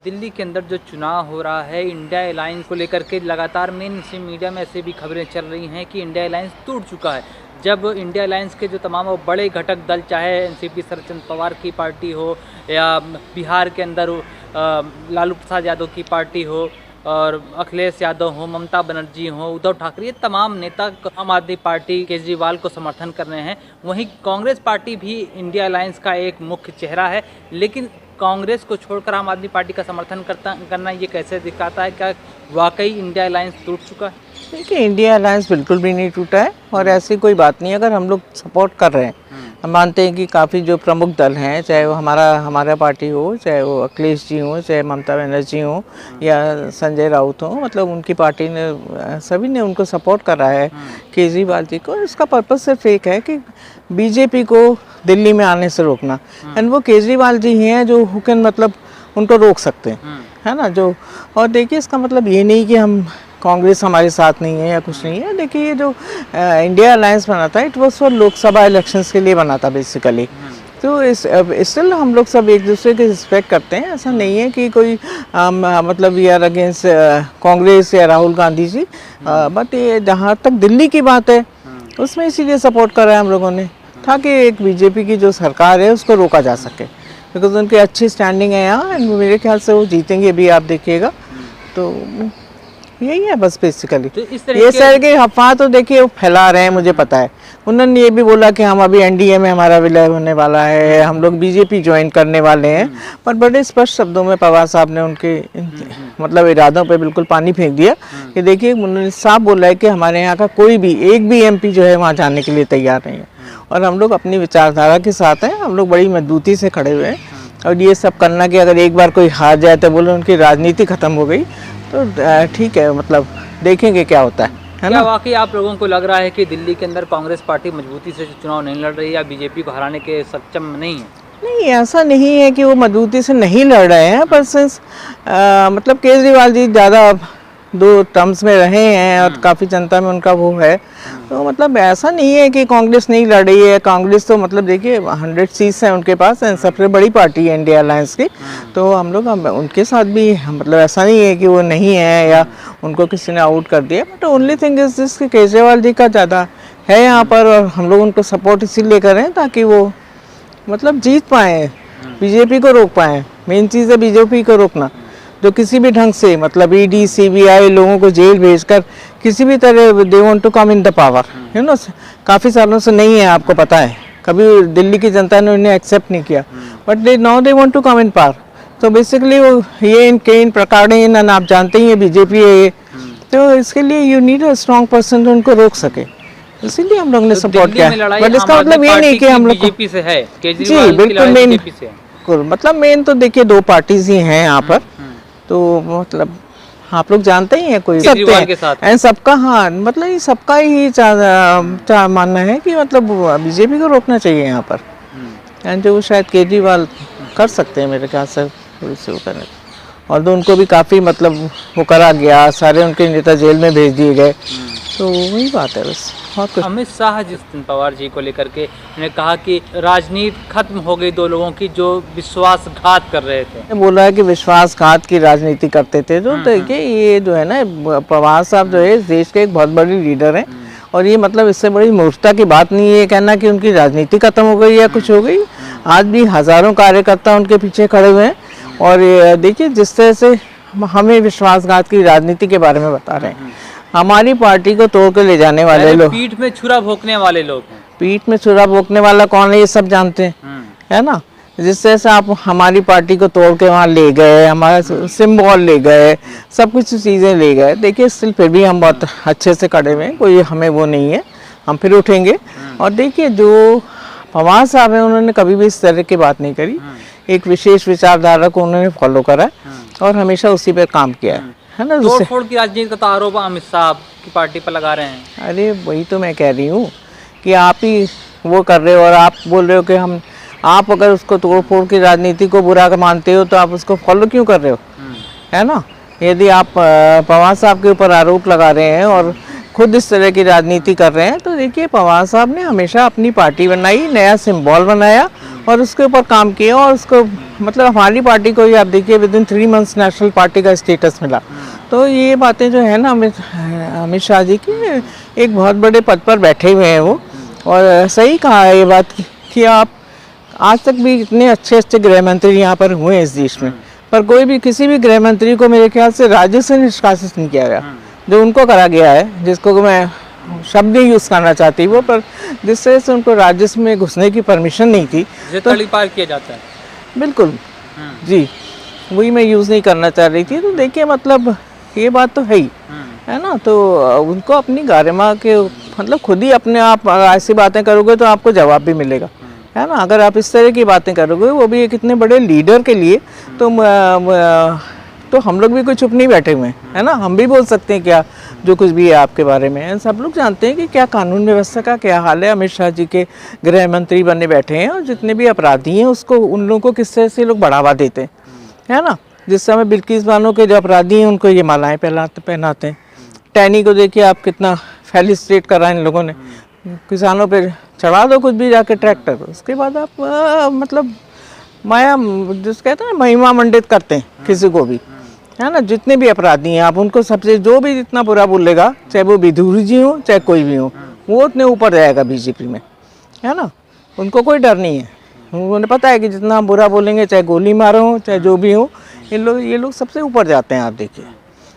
दिल्ली के अंदर जो चुनाव हो रहा है, इंडिया अलायंस को लेकर के लगातार मेन स्ट्रीम मीडिया में ऐसे भी खबरें चल रही हैं कि इंडिया अलायंस टूट चुका है। जब इंडिया अलायंस के जो तमाम वो बड़े घटक दल, चाहे एनसीपी शरद चंद्र पवार की पार्टी हो या बिहार के अंदर लालू प्रसाद यादव की पार्टी हो और अखिलेश यादव हो, ममता बनर्जी हो, उद्धव ठाकरे, ये तमाम नेता आम आदमी पार्टी केजरीवाल को समर्थन कर रहे हैं। वहीं कांग्रेस पार्टी भी इंडिया अलायंस का एक मुख्य चेहरा है, लेकिन कांग्रेस को छोड़कर आम आदमी पार्टी का समर्थन करना ये कैसे दिखाता है? क्या वाकई इंडिया अलायंस टूट चुका है? देखिए, इंडिया अलायंस बिल्कुल भी नहीं टूटा है और ऐसी कोई बात नहीं है। अगर हम लोग सपोर्ट कर रहे हैं, हम मानते हैं कि काफ़ी जो प्रमुख दल हैं, चाहे वो हमारा पार्टी हो, चाहे वो अखिलेश जी हो, चाहे ममता बनर्जी हो या संजय राउत हो, मतलब उनकी पार्टी ने, सभी ने उनको सपोर्ट करा है केजरीवाल जी को। इसका पर्पस सिर्फ एक है कि बीजेपी को दिल्ली में आने से रोकना। एंड वो केजरीवाल जी ही हैं जो हुकन मतलब उनको रोक सकते हैं, है ना। जो और देखिए, इसका मतलब ये नहीं कि हम कांग्रेस हमारे साथ नहीं है या कुछ नहीं है। देखिए, ये जो इंडिया अलायंस बना था, it was for Lok Sabha elections के लिए बना था बेसिकली। तो स्टिल हम लोग सब एक दूसरे के रिस्पेक्ट करते हैं। ऐसा नहीं है कि कोई मतलब वी आर अगेंस्ट कांग्रेस या राहुल गांधी जी। बट ये जहाँ तक दिल्ली की बात है, उसमें इसीलिए सपोर्ट करा है हम लोगों ने, ताकि एक बीजेपी की जो सरकार है उसको रोका जा सके, बिकॉज उनकी अच्छी स्टैंडिंग है यहाँ। एंड मेरे ख्याल से वो जीतेंगे भी, आप देखिएगा। तो यही है बस बेसिकली। तो ये सर के अफवाह तो देखिए वो फैला रहे हैं, मुझे पता है। उन्होंने ये भी बोला कि हम अभी एनडीए में हमारा विलय होने वाला है, हम लोग बीजेपी ज्वाइन करने वाले हैं। पर बड़े स्पष्ट शब्दों में पवार साहब ने उनके मतलब इरादों पे बिल्कुल पानी फेंक दिया कि देखिए, उन्होंने साफ बोला है कि हमारे यहाँ का कोई भी एक भी एमपी जो है वहाँ जाने के लिए तैयार नहीं है। और हम लोग अपनी विचारधारा के साथ हैं, हम लोग बड़ी मजबूती से खड़े हुए हैं। और ये सब करना कि अगर एक बार कोई हार जाए तो बोले उनकी राजनीति खत्म हो गई, तो ठीक है, मतलब देखेंगे क्या होता है ना। क्या वाकई आप लोगों को लग रहा है कि दिल्ली के अंदर कांग्रेस पार्टी मजबूती से चुनाव नहीं लड़ रही है या बीजेपी को हराने के सक्षम नहीं है? नहीं, ऐसा नहीं है कि वो मजबूती से नहीं लड़ रहे हैं, पर सिंस मतलब केजरीवाल जी ज़्यादा 2 टर्म्स में रहे हैं और काफ़ी जनता में उनका वो है, तो मतलब ऐसा नहीं है कि कांग्रेस नहीं लड़ रही है। कांग्रेस तो मतलब देखिए 100 सीट्स हैं उनके पास, सबसे बड़ी पार्टी है इंडिया अलायंस की। तो हम लोग उनके साथ भी, मतलब ऐसा नहीं है कि वो नहीं है या उनको किसी ने आउट कर दिया। But only thing is this कि केजरीवाल जी का ज़्यादा है यहाँ पर, और हम लोग उनको सपोर्ट इसीलिए करें ताकि वो मतलब जीत पाएँ, बीजेपी को रोक पाएँ। मेन चीज़ है बीजेपी को रोकना, जो किसी भी ढंग से मतलब ईडी सीबीआई लोगों को जेल भेजकर किसी भी तरह they want to come in the power, you know. काफ़ी सालों से नहीं है, आपको पता है, कभी दिल्ली की जनता ने उन्हें एक्सेप्ट नहीं किया, but they want to come in power. तो बेसिकली वो ये इन प्रकार आप जानते ही हैं बीजेपी है ये, तो इसके लिए you need a strong person जो उनको रोक सके, इसीलिए हम लोग ने सपोर्ट किया। बट इसका मतलब ये नहीं कि हम लोग बीजेपी से है, जी बिल्कुल मेन, मतलब मेन तो देखिए 2 पार्टीज ही हैं यहाँ पर। तो मतलब आप लोग जानते ही हैं, कोई सकते हैं एंड सबका, हाँ मतलब ये सबका ही मानना है कि मतलब बीजेपी को रोकना चाहिए यहाँ पर। एंड जो शायद केजरीवाल कर सकते हैं मेरे ख्याल से थोड़ी सी वो करें, और तो उनको भी काफ़ी मतलब वो करा गया, सारे उनके नेता जेल में भेज दिए गए। तो वही बात है बस। अमित शाह जिस दिन पवार जी को लेकर के उन्होंने कहा कि राजनीति खत्म हो गई 2 लोगों की जो विश्वासघात कर रहे थे, बोला है कि विश्वासघात की राजनीति करते थे। तो देखिए, ये जो है ना, पवार साहब जो है इस देश के एक बहुत बड़ी लीडर हैं, और ये मतलब इससे बड़ी मूर्खता की बात नहीं है कहना कि उनकी राजनीति खत्म हो गई या कुछ हो गई। आज भी हजारों कार्यकर्ता उनके पीछे खड़े हुए हैं, और देखिए जिस तरह से हमें विश्वासघात की राजनीति के बारे में बता रहे हैं, हमारी पार्टी को तोड़ के ले जाने वाले लोग, पीठ में छुरा भोंकने वाले लोग हैं। पीठ में छुरा भोंकने वाला कौन है ये सब जानते हैं, है ना। जिस तरह से आप हमारी पार्टी को तोड़ के वहाँ ले गए, हमारा सिंबल ले गए, सब कुछ चीज़ें ले गए। देखिए स्टिल फिर भी हम बहुत अच्छे से खड़े हुए हैं, कोई हमें वो नहीं है, हम फिर उठेंगे। और देखिए, जो पवार साहब हैं उन्होंने कभी भी इस तरह की बात नहीं करी, एक विशेष विचारधारा को उन्होंने फॉलो करा और हमेशा उसी पर काम किया है ना। तोड़-फोड़ की राजनीति का तो आरोप अमित शाह की पार्टी पर लगा रहे हैं। अरे वही तो मैं कह रही हूँ कि आप ही वो कर रहे हो, और आप बोल रहे हो कि आप अगर उसको तोड़-फोड़ की राजनीति को बुरा मानते हो तो आप उसको फॉलो क्यों कर रहे हो, है ना। यदि आप पवार साहब के ऊपर आरोप लगा रहे हैं और खुद इस तरह की राजनीति कर रहे हैं, तो देखिए पवार साहब ने हमेशा अपनी पार्टी बनाई, नया सिंबल बनाया, और उसके ऊपर काम किया और उसको मतलब हमारी पार्टी को ही आप देखिए with in 3 months national party का स्टेटस मिला। तो ये बातें जो है ना अमित शाह जी की, एक बहुत बड़े पद पर बैठे हुए हैं वो, और सही कहा है ये बात कि आप आज तक भी इतने अच्छे अच्छे गृह मंत्री यहाँ पर हुए हैं इस देश में, पर कोई भी किसी भी गृह मंत्री को मेरे ख्याल से राज्य से निष्कासित नहीं किया गया। जो उनको करा गया है, जिसको मैं शब्द नहीं यूज़ करना चाहती वो, पर जिससे से उनको राज्य में घुसने की परमिशन नहीं थी, तो तड़ी पार किया जाता है। बिल्कुल जी, वही मैं यूज़ नहीं करना चाह रही थी। तो देखिए मतलब ये बात तो है ही, है ना। तो उनको अपनी गरिमा के मतलब खुद ही अपने आप ऐसी बातें करोगे तो आपको जवाब भी मिलेगा, है ना। अगर आप इस तरह की बातें करोगे, वो भी एक इतने बड़े लीडर के लिए, तो हम लोग भी कोई चुप नहीं बैठे हुए हैं, है ना। हम भी बोल सकते हैं क्या जो कुछ भी है आपके बारे में। सब लोग जानते हैं कि क्या कानून व्यवस्था का क्या हाल है। अमित शाह जी के गृह मंत्री बनने बैठे हैं, और जितने भी अपराधी हैं उसको उन लोगों को किस तरह से लोग बढ़ावा देते हैं, है ना। जिस समय बिल्किस बानो के जो अपराधी हैं उनको ये मालाएं पहनाते हैं। टैनी को देखिए आप, कितना फेलिसिटेट करा इन लोगों ने। किसानों पे चढ़ा दो कुछ भी जाके ट्रैक्टर, उसके बाद आप मतलब माया जिस कहते हैं महिमा मंडित करते हैं किसी को भी, है ना। जितने भी अपराधी हैं आप उनको सबसे, जो भी जितना बुरा बोलेगा, चाहे वो विधुरी जी हो चाहे कोई भी हो, वो उतने ऊपर जाएगा बीजेपी में, है ना। उनको कोई डर नहीं है, उन्हें पता है कि जितना बुरा बोलेंगे, चाहे गोली मारो चाहे जो भी हो, ये लोग सबसे ऊपर जाते हैं। आप देखिए।